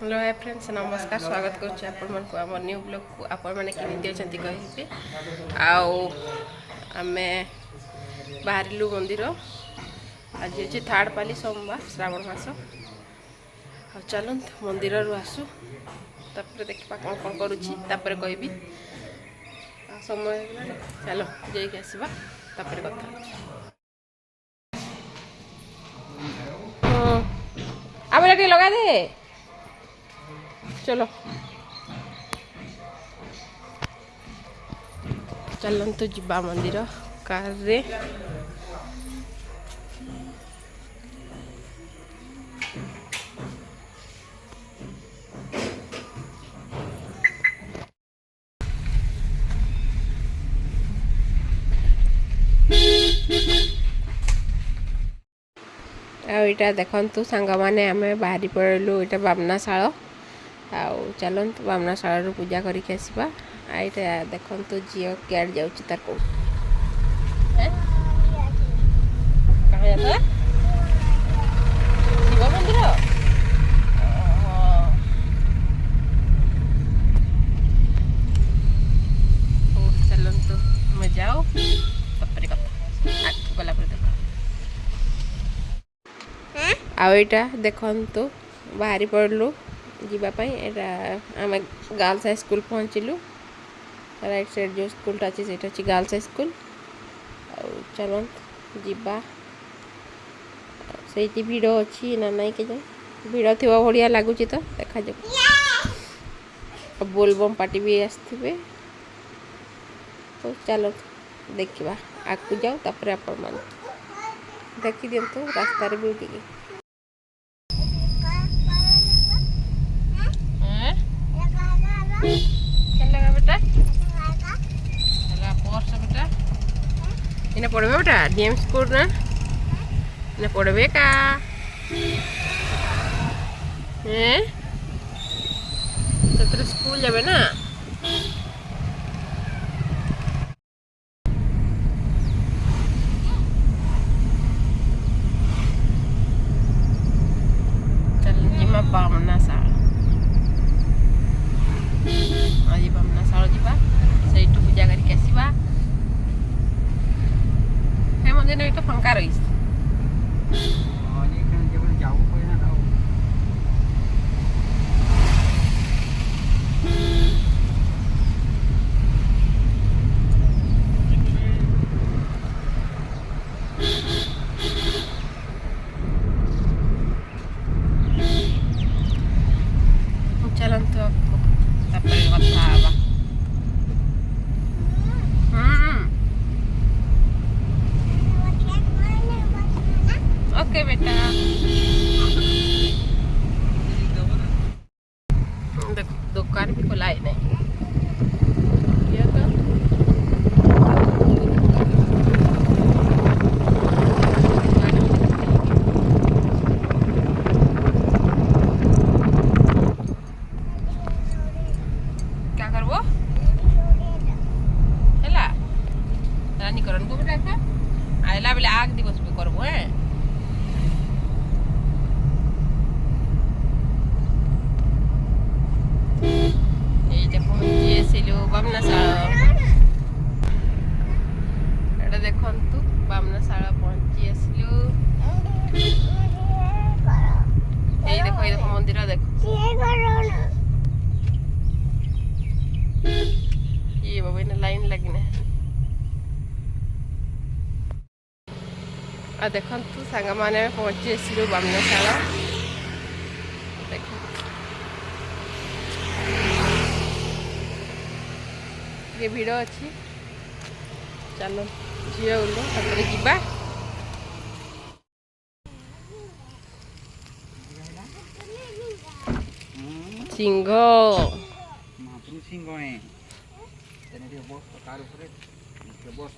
Hello hi friends नमस्कार स्वागत करुँच new blog को आपण मैंने केमी अच्छा कहे आम बाहरलु मंदिर आज हूँ थार्ड पाली सोमवार श्रावण मास चलत मंदिर आसु तापर देखा कौन कौन करुच्ची कहबी समय चलो जाइए आसवा तापर कथा आम लगा दे चलो चलतु जीवा मंदिर कार रे आईटा देखु सांग मैंने आम बाहरी पड़ेलु यहाँ बामनाशाल आउ चलत बामनाशाल पूजा करके आसवा आईटा देखु झील क्या जाऊँ तार कौ कहाँ जाता शिव मंदिर चलतु मैं जाओ तापर कथा आग गला देख आईटा देखु बाहरी पड़लु जीवाई यहाँ आम गर्ल्स हाई स्कूल पहुँचलु राइट साइड जो स्कूल अच्छी से अच्छी गर्ल्स हाई स्कूल चलत जीवा से भिड़ अच्छी ना नहीं के जाए भिड़ थी भाया लगुच तो देखा जाए बोलबम पार्टी भी आसवे तो चलो देखा आगू जाओ तापर आपण मान देखी दिंतु रास्तार भी टी बेटा पर्स बेटा इन्हें पढ़वे बेटा डीएम स्कूल ना इन्हें पढ़वे का तो स्कूल जाबे ना चल जिमा बामनाशाल आज बामनाशाल जीवा से पूजा करके आसवा हे मंदिर तो फंका रही चलतु तापर कथा हवा ओके बेटा देखो दुकान भी खुला है नहीं क्या करबो हैला रानीकरण को बेटा आइला बेले आग दिवस पे करबो बामनाशाल एटा देखंतु बामनाशाल पहुंची आसलु ये देखो मंदिर देखो ये बाबा इन लाइन लगने आ देखंतु सांग माने पहुंची आसलु बामनाशाल देखो ये भिड़ अच्छी चलो झील उल्लो तापर जीवा सिंह महाप्रभु सिंह है तेने बस कार ऊपर बस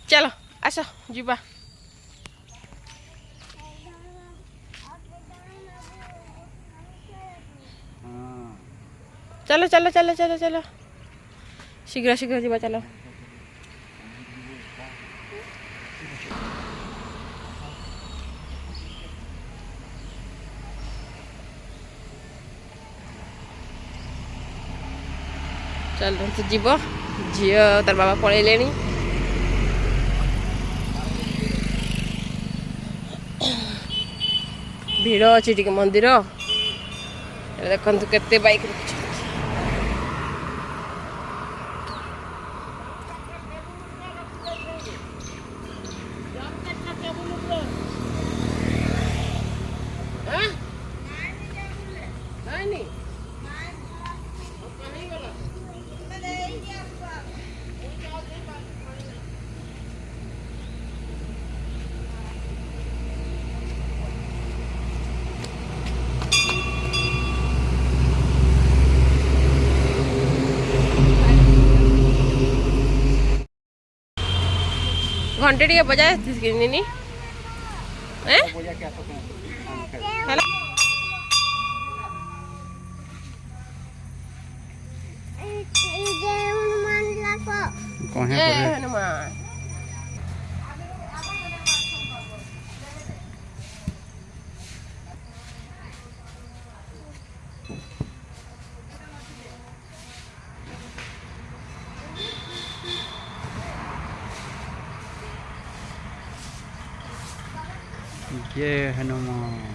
चलो आस जीवा चलो चलो चलो चलो चलो शीघ्र शीघ्र जीवा चलो ଚାଲନ୍ତୁ ଯିବ ଝିଅ ତାର ବାବା ପଳେଇଲେଣି। ଭିଡ଼ ଅଛି ଟିକେ ମନ୍ଦିର। ଦେଖନ୍ତୁ କେତେ ବାଇକ୍ ରଖିଛନ୍ତି। घंटे टी बजाय नहीं बोझा क्या तो कौन है हनुमान ये हनुमान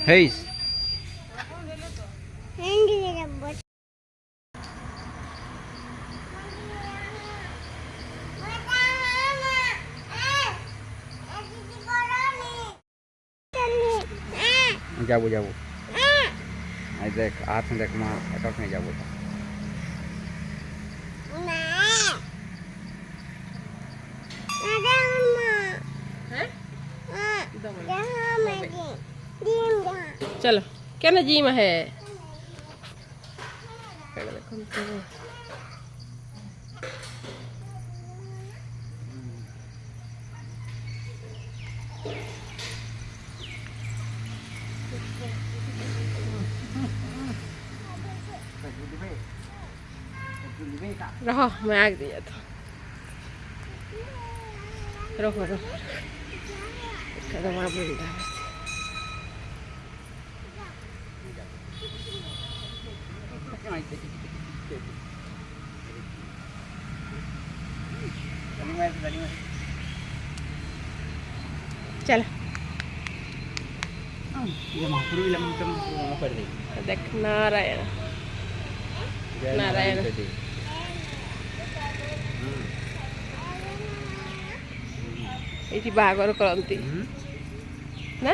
Heis. जाबो जाबो आई देख हाथ में देख मां अटक नहीं जाबो चलो क्या ना जी में है रहो मैं आग दिया था रखो रखो कदम आप बोलता है चल देख नारायण नारायण ये बागर करती ना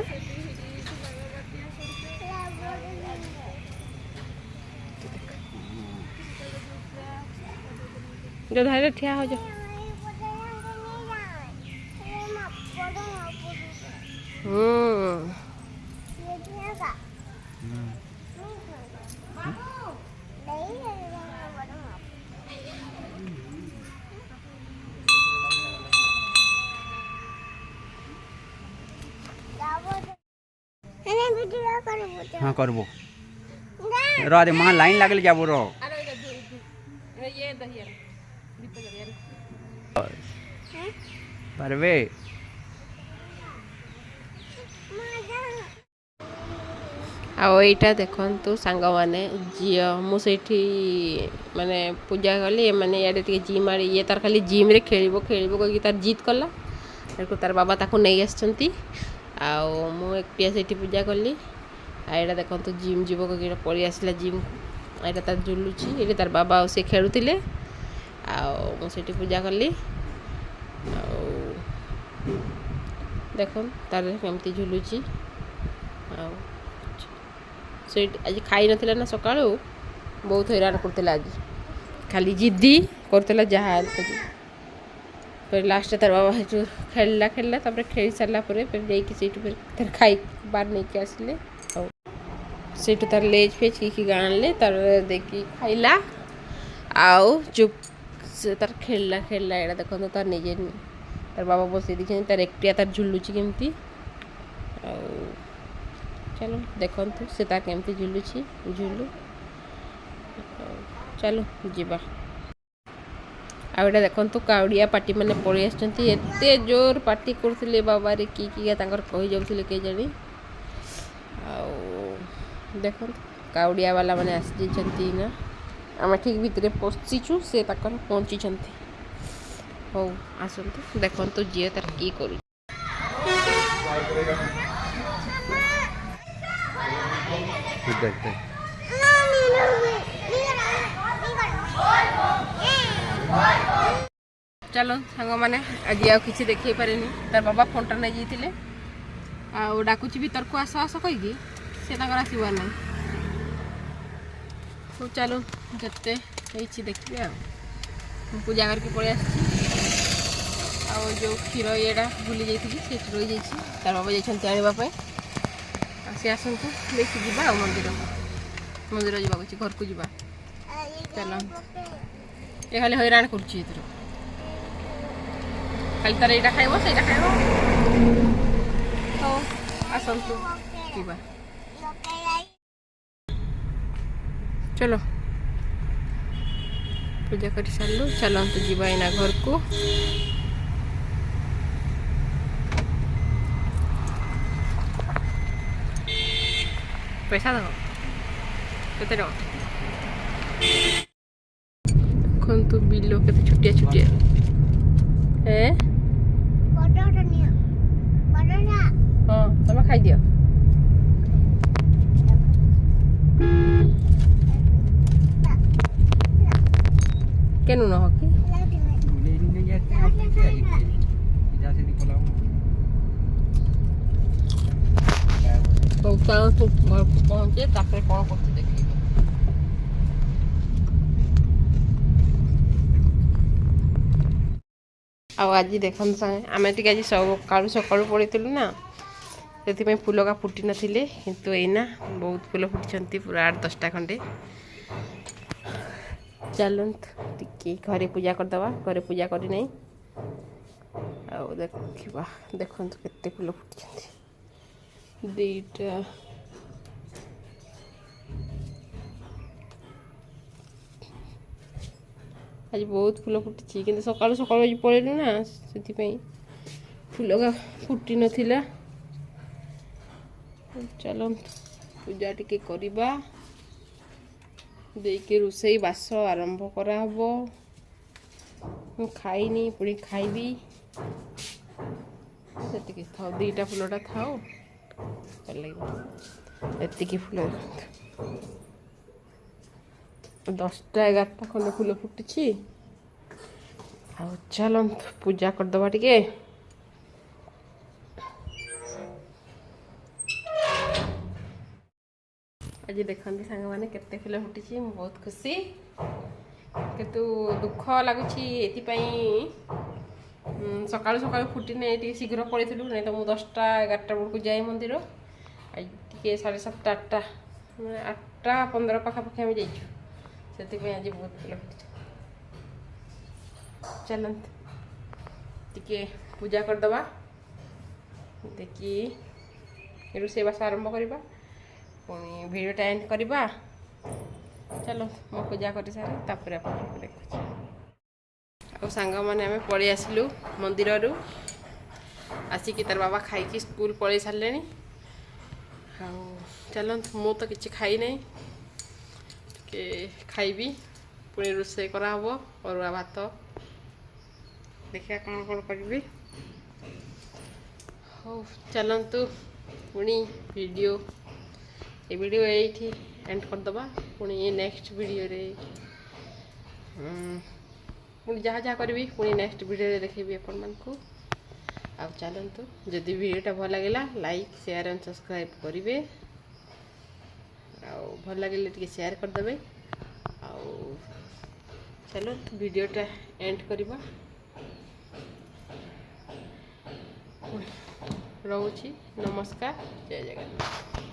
जो धारे ठिया हो जाओ हाँ करबो रो दे मां लाइन लागल जाबो रो परवे आईटा देखु सांग मैंने झील मुझे माने पूजा कली मैंने ये जिम मारी ये तार खाली जिम रे खेल खेल कहीं तार जीत कला तार बाबा ताको नहीं आसछंती एक पिया से पूजा कली आईटा देखो जिम जीव कहीं पड़ी आसला जिम यहाँ तार झुलुची ये तार बाबा से खेलुले मुझे पूजा कली देख तार केमती झुलुची से आज खाई नथिला ना सका बहुत हैरान करते आज खाली जिद्दी करते जहाँ फिर लास्ट तार बाबा खेलला खेलला खेल सारा फिर खाई बार नहीं के आसले से तार लेज फेज की गाणले तार देखी खाइला आउ चुप से तार खेलला खेलला एड़ा देखो तार निजे तार बाबा बसई दी तार एकटिया तार झुलुची केमती चलो देखो से तार केमती झुलुची झुलू चलो जीवा आउटा देखो काउड़िया पार्टी मैंने पड़े आते जोर पार्टी करते बाबा रे कि कही जाऊे के जानी देख काउड़िया वाला मैंने आसी ना आम ठीक भितर पशिचु से पहुँची हो आसतु देखु जी तार कि कर चलो सांग मैंने आज आ कि देखे पारे तार बाबा फोनटा नहीं जाते आ डाकुची भीतर को आस आस कहीकि सी आसबार ना तो चलो जिते देखिए पूजा करके पड़े जो क्षीर ये भूली जाइए से रही जाइए तार बाबा जाइए आने सी आसतु देखी जा मंदिर मंदिर जावा घर को जा चलो ये खाली हैरान कर खाली तार यहाँ खाइब से खाइब तो आसतु जा चलो पूजा कर सारू चलतु जीवा घर को पैसा दे के देखु बिलो के छुटिया छुटिया है हाँ तुम खाई दियो के नुन हो कि घर को पहुँचे कौन करते देख आज देखते सागे आम टे आज सकालू सकालू पड़ेलु ना से फूल का फुटी नथिले किंतु एना बहुत फूल फुटी पूरा 8-10टा खंडे चलत टी घरे पूजा करदे घरे पूजा करना देखा देखु केते फूल फुटी 2टा आज बहुत फूल फुटी कि सकालू सकालू आज पड़ेलु ना से फूल का फुटी नथिला चलो पूजा टिके करिबा देके रोसई बास आरंभ करा हबो खाइनी पुणी खाइबी से था 2टा फूलटा थाओ भल लगे एतिकी फूल 10-11टा खंड फूल फुटी चलो पूजा करदबा टिके आज देखते सांग मैंने केते फूल फुटी बहुत खुशी किंतु दुख लगुच सकालू सकालू फुटी नहीं शीघ्र पड़ेलु नहीं तो मुझे 10टा 11टा बेलू जाए मंदिर आज टे 7:30 8टा 8:15 पाखापाखि आम जाइए से आज बहुत फूल फुटी चलत टिके पूजा करदबा देखी रोषे बास आरंभ करवा पुणी भिडियोटा एंड करवा चलो मो पूजा कर सारे तापर आप देखुचे आ सांग मैंने आम पलि आसलु मंदिर आसिकी तार बाबा खाई स्कूल पलि सारे चलत मु तो किसी खाई नहीं के खाइबी पुणी रोषे करा हबो अरुआ भात देखिए कौन कौन करी हो चलतु पुणी वीडियो ये वीडियो ये एंड करदबा पुणी नेक्स्ट वीडियो रे पुणी जहाँ जहाँ करी पुणी नेक्स्ट वीडियो रे देखेबी अपन मान को आ चलतु जदि वीडियोटा भल लगे लाइक शेयर एंड सब्सक्राइब करेंगे भल लगे टे शेयर करदे आ चलो वीडियोटा एंड करवा रोची नमस्कार जय जगन्नाथ।